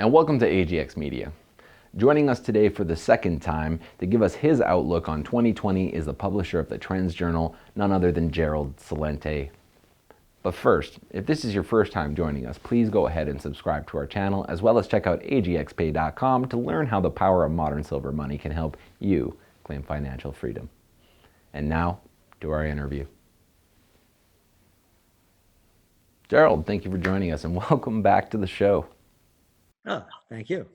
and welcome to AGX Media. Joining us today for the second time to give us his outlook on 2020 is the publisher of the Trends Journal, none other than Gerald Celente. But first, if this is your first time joining us, please go ahead and subscribe to our channel, as well as check out agxpay.com to learn how the power of modern silver money can help you claim financial freedom. And now, to our interview. Gerald, thank you for joining us and welcome back to the show. Oh, thank you.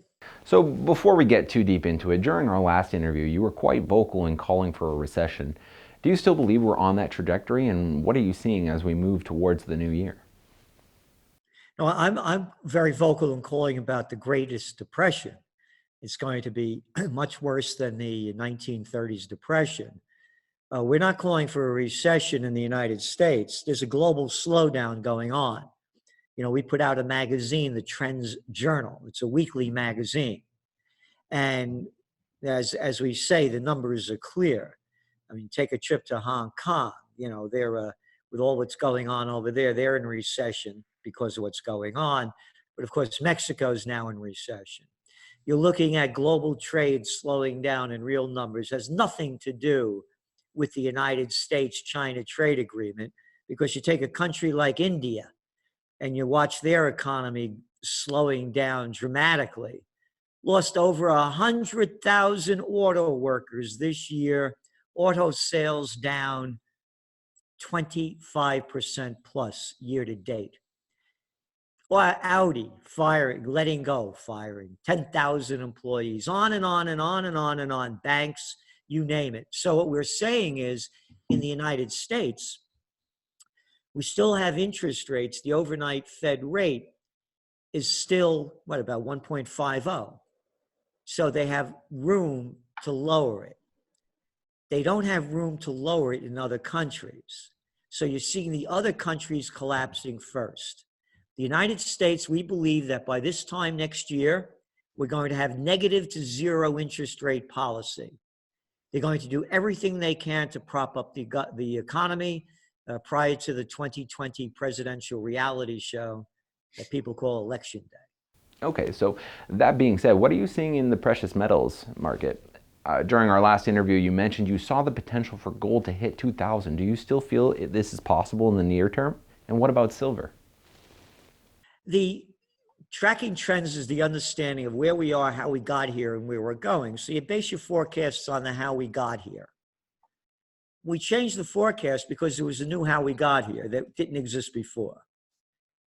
So before we get too deep into it, during our last interview, you were quite vocal in calling for a recession. Do you still believe we're on that trajectory, and what are you seeing as we move towards the new year? No, I'm very vocal in calling about the greatest depression. It's going to be much worse than the 1930s depression. We're not calling for a recession in the United States. There's a global slowdown going on. You know, we put out a magazine, the Trends Journal. It's a weekly magazine. And as we say, the numbers are clear. I mean, take a trip to Hong Kong. You know, they're with all what's going on over there, they're in recession because of what's going on. But of course, Mexico is now in recession. You're looking at global trade slowing down in real numbers. Has nothing to do with the United States-China trade agreement, because you take a country like India and you watch their economy slowing down dramatically. Lost over 100,000 auto workers this year. Auto sales down 25% plus year to date. Audi firing, letting go, firing 10,000 employees, on and on and on and on and on. Banks, you name it. So what we're saying is, in the United States, we still have interest rates. The overnight Fed rate is still, about 1.50. So they have room to lower it. They don't have room to lower it in other countries. So you're seeing the other countries collapsing first. The United States, we believe that by this time next year, we're going to have negative to zero interest rate policy. They're going to do everything they can to prop up the economy prior to the 2020 presidential reality show that people call Election Day. Okay, so that being said, what are you seeing in the precious metals market? During our last interview, you mentioned you saw the potential for gold to hit 2,000. Do you still feel this is possible in the near term? And what about silver? The tracking trends is the understanding of where we are, how we got here, and where we're going. So you base your forecasts on the how we got here. We changed the forecast because there was a new how we got here that didn't exist before.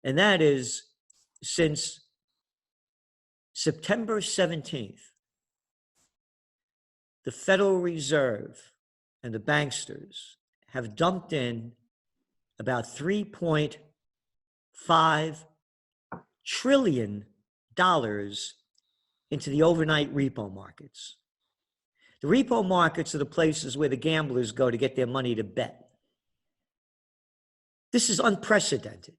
And that is, since September 17th, the Federal Reserve and the banksters have dumped in about $3.5 trillion into the overnight repo markets. The repo markets are the places where the gamblers go to get their money to bet. This is unprecedented.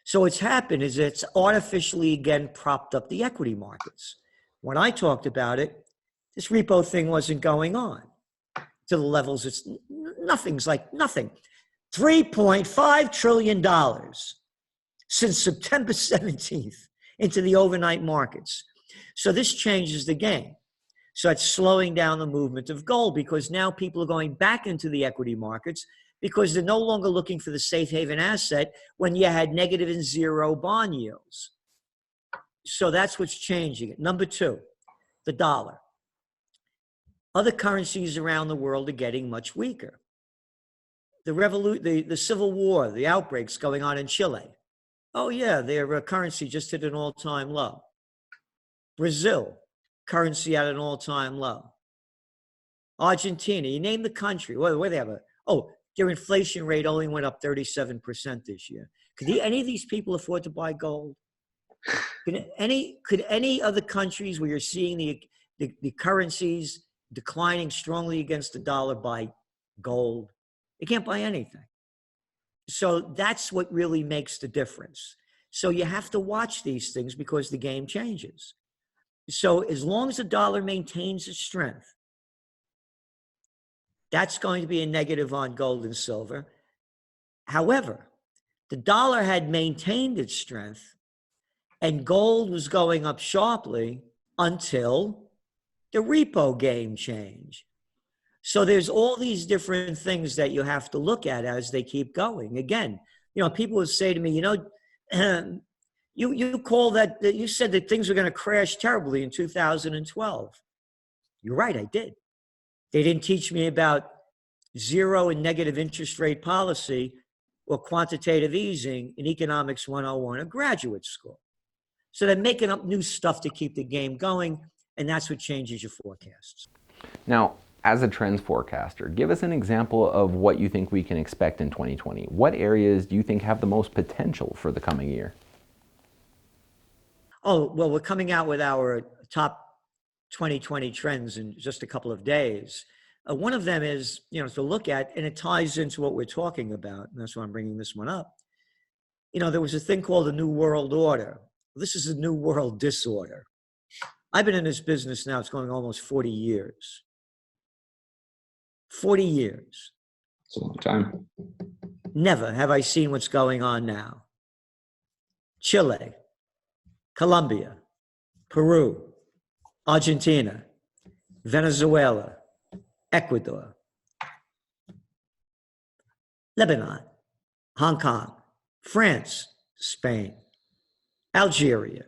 So what's happened is it's artificially again propped up the equity markets. When I talked about it, this repo thing wasn't going on to the levels. It's nothing's like nothing. $3.5 trillion since September 17th into the overnight markets. So this changes the game. So it's slowing down the movement of gold, because now people are going back into the equity markets because they're no longer looking for the safe haven asset when you had negative and zero bond yields. So that's what's changing it. Number two, the dollar. Other currencies around the world are getting much weaker. The civil war, the outbreaks going on in Chile. Oh yeah, their currency just hit an all-time low. Brazil, currency at an all-time low. Argentina, you name the country. Where they have their inflation rate only went up 37% this year. Could any of these people afford to buy gold? Could any other countries where you're seeing the currencies declining strongly against the dollar buy gold? They can't buy anything. So that's what really makes the difference. So you have to watch these things because the game changes. So as long as the dollar maintains its strength, that's going to be a negative on gold and silver. However, the dollar had maintained its strength And gold was going up sharply until the repo game changed. So there's all these different things that you have to look at as they keep going. Again, people would say to me, you call that you said that things were going to crash terribly in 2012. You're right, I did. They didn't teach me about zero and negative interest rate policy or quantitative easing in Economics 101 or graduate school. So they're making up new stuff to keep the game going, and that's what changes your forecasts. Now, as a trends forecaster, give us an example of what you think we can expect in 2020. What areas do you think have the most potential for the coming year? Oh, well, we're coming out with our top 2020 trends in just a couple of days. One of them is, to look at, and it ties into what we're talking about, and that's why I'm bringing this one up. There was a thing called the New World Order. This is a New World Disorder. I've been in this business now, it's going almost 40 years. 40 years. It's a long time. Never have I seen what's going on now. Chile, Colombia, Peru, Argentina, Venezuela, Ecuador, Lebanon, Hong Kong, France, Spain, Algeria,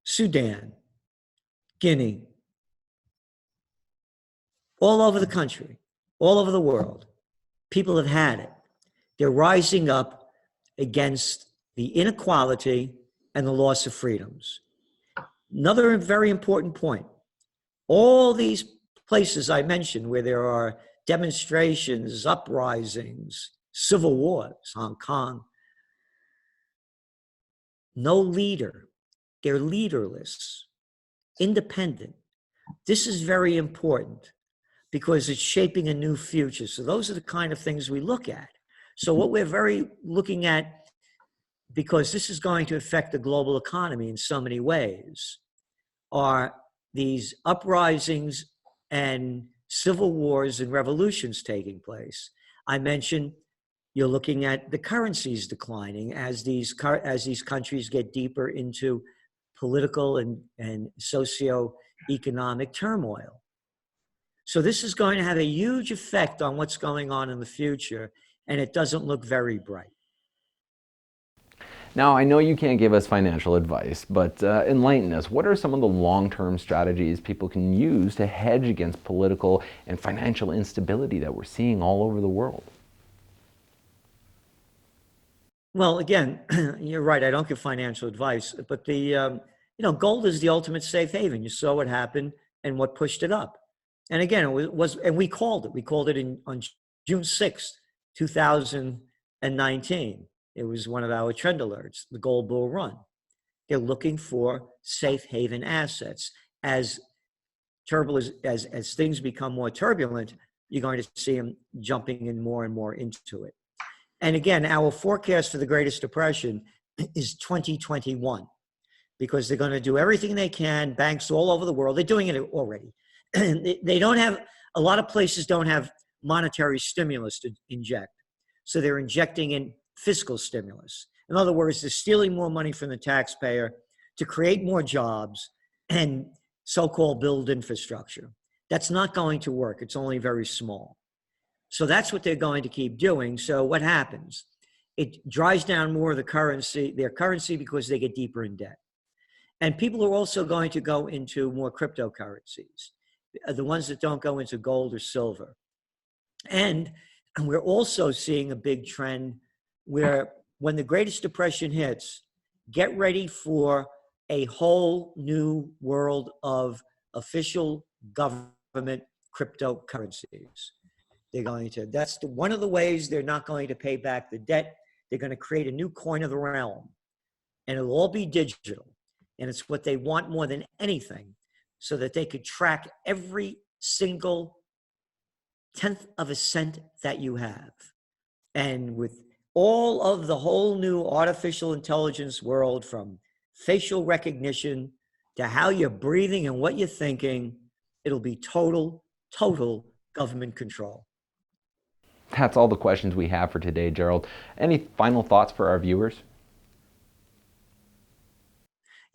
Sudan, Guinea, all over the country, all over the world. People have had it. They're rising up against the inequality and the loss of freedoms. Another very important point, all these places I mentioned where there are demonstrations, uprisings, civil wars, Hong Kong, no leader. They're leaderless, independent. This is very important because it's shaping a new future. So those are the kind of things we look at. So what we're very looking at, because this is going to affect the global economy in so many ways, are these uprisings and civil wars and revolutions taking place. I mentioned you're looking at the currencies declining as these countries get deeper into political and socio-economic turmoil. So this is going to have a huge effect on what's going on in the future, and it doesn't look very bright. Now, I know you can't give us financial advice, but enlighten us. What are some of the long-term strategies people can use to hedge against political and financial instability that we're seeing all over the world? Well, again, you're right. I don't give financial advice, but gold is the ultimate safe haven. You saw what happened and what pushed it up. And again, and we called it. We called it on June 6th, 2019. It was one of our trend alerts, the gold bull run. They're looking for safe haven assets. As things become more turbulent, you're going to see them jumping in more and more into it. And again, our forecast for the Greatest Depression is 2021, because they're going to do everything they can. Banks all over the world, they're doing it already. They don't have, a lot of places don't have monetary stimulus to inject. So they're injecting in fiscal stimulus. In other words, they're stealing more money from the taxpayer to create more jobs and so-called build infrastructure. That's not going to work. It's only very small. So that's what they're going to keep doing. So what happens? It drives down more of their currency because they get deeper in debt. And people are also going to go into more cryptocurrencies, the ones that don't go into gold or silver. And we're also seeing a big trend where when the Greatest Depression hits, get ready for a whole new world of official government cryptocurrencies. That's one of the ways they're not going to pay back the debt. They're going to create a new coin of the realm, and it'll all be digital. And it's what they want more than anything, so that they could track every single tenth of a cent that you have. And with all of the whole new artificial intelligence world, from facial recognition to how you're breathing and what you're thinking, it'll be total government control. That's all the questions we have for today, Gerald. Any final thoughts for our viewers?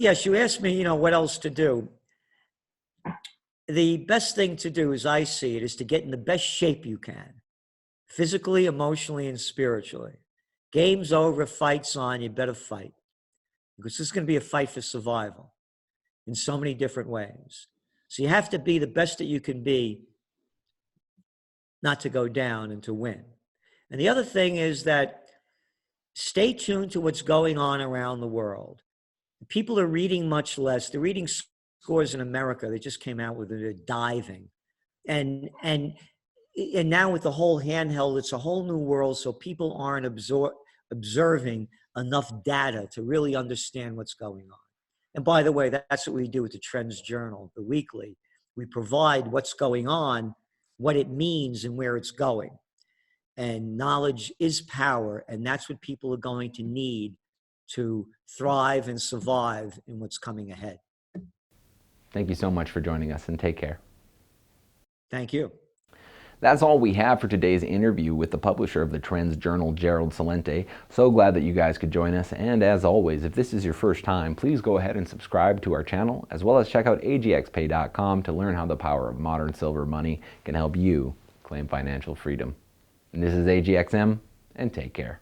Yes, you asked me, what else to do. The best thing to do, as I see it, is to get in the best shape you can, physically, emotionally, and spiritually. Game's over, fight's on, you better fight. Because this is going to be a fight for survival in so many different ways. So you have to be the best that you can be, not to go down and to win. And the other thing is that stay tuned to what's going on around the world. People are reading much less. The reading scores in America, they just came out with it, they're diving. And now with the whole handheld, it's a whole new world. So people aren't observing enough data to really understand what's going on. And by the way, that's what we do with the Trends Journal, the weekly. We provide what's going on, what it means, and where it's going. And knowledge is power, and that's what people are going to need to thrive and survive in what's coming ahead. Thank you so much for joining us, and take care. Thank you. That's all we have for today's interview with the publisher of the Trends Journal, Gerald Celente. So glad that you guys could join us. And as always, if this is your first time, please go ahead and subscribe to our channel, as well as check out agxpay.com to learn how the power of modern silver money can help you claim financial freedom. And this is AGXM, and take care.